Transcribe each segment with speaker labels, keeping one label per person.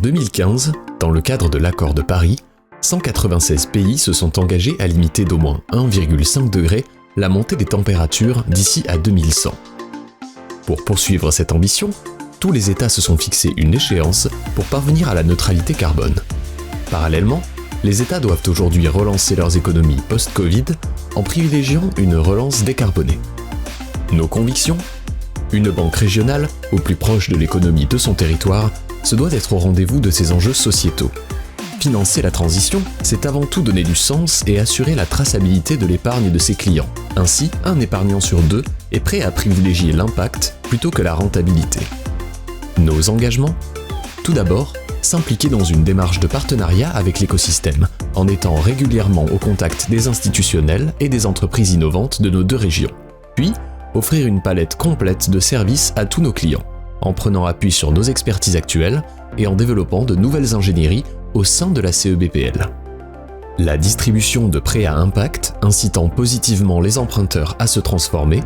Speaker 1: 2015, dans le cadre de l'accord de Paris, 196 pays se sont engagés à limiter d'au moins 1,5 degré la montée des températures d'ici à 2100. Pour poursuivre cette ambition, tous les États se sont fixé une échéance pour parvenir à la neutralité carbone. Parallèlement, les États doivent aujourd'hui relancer leurs économies post-Covid en privilégiant une relance décarbonée. Nos convictions ? Une banque régionale, au plus proche de l'économie de son territoire, se doit d'être au rendez-vous de ces enjeux sociétaux. Financer la transition, c'est avant tout donner du sens et assurer la traçabilité de l'épargne de ses clients. Ainsi, un épargnant sur deux est prêt à privilégier l'impact plutôt que la rentabilité. Nos engagements ? Tout d'abord, s'impliquer dans une démarche de partenariat avec l'écosystème, en étant régulièrement au contact des institutionnels et des entreprises innovantes de nos deux régions. Puis, offrir une palette complète de services à tous nos clients, en prenant appui sur nos expertises actuelles et en développant de nouvelles ingénieries au sein de la CEBPL. La distribution de prêts à impact incitant positivement les emprunteurs à se transformer,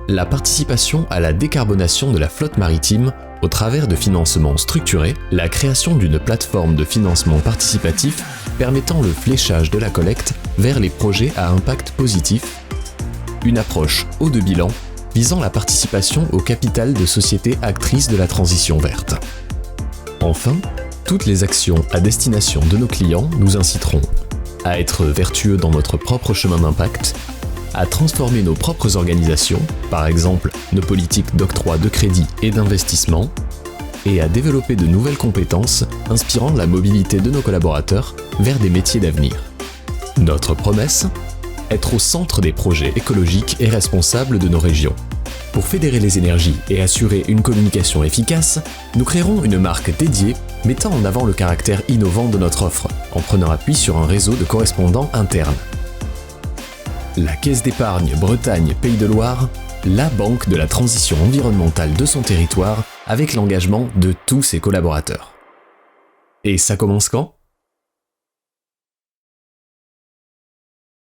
Speaker 1: la participation à la décarbonation de la flotte maritime au travers de financements structurés, la création d'une plateforme de financement participatif permettant le fléchage de la collecte vers les projets à impact positif, une approche haut de bilan visant la participation au capital de sociétés actrices de la transition verte. Enfin, toutes les actions à destination de nos clients nous inciteront à être vertueux dans notre propre chemin d'impact, à transformer nos propres organisations, par exemple nos politiques d'octroi de crédit et d'investissement, et à développer de nouvelles compétences inspirant la mobilité de nos collaborateurs vers des métiers d'avenir. Notre promesse ? Être au centre des projets écologiques et responsables de nos régions. Pour fédérer les énergies et assurer une communication efficace, nous créerons une marque dédiée mettant en avant le caractère innovant de notre offre, en prenant appui sur un réseau de correspondants internes. La Caisse d'épargne Bretagne-Pays de Loire, la banque de la transition environnementale de son territoire, avec l'engagement de tous ses collaborateurs. Et ça commence quand ?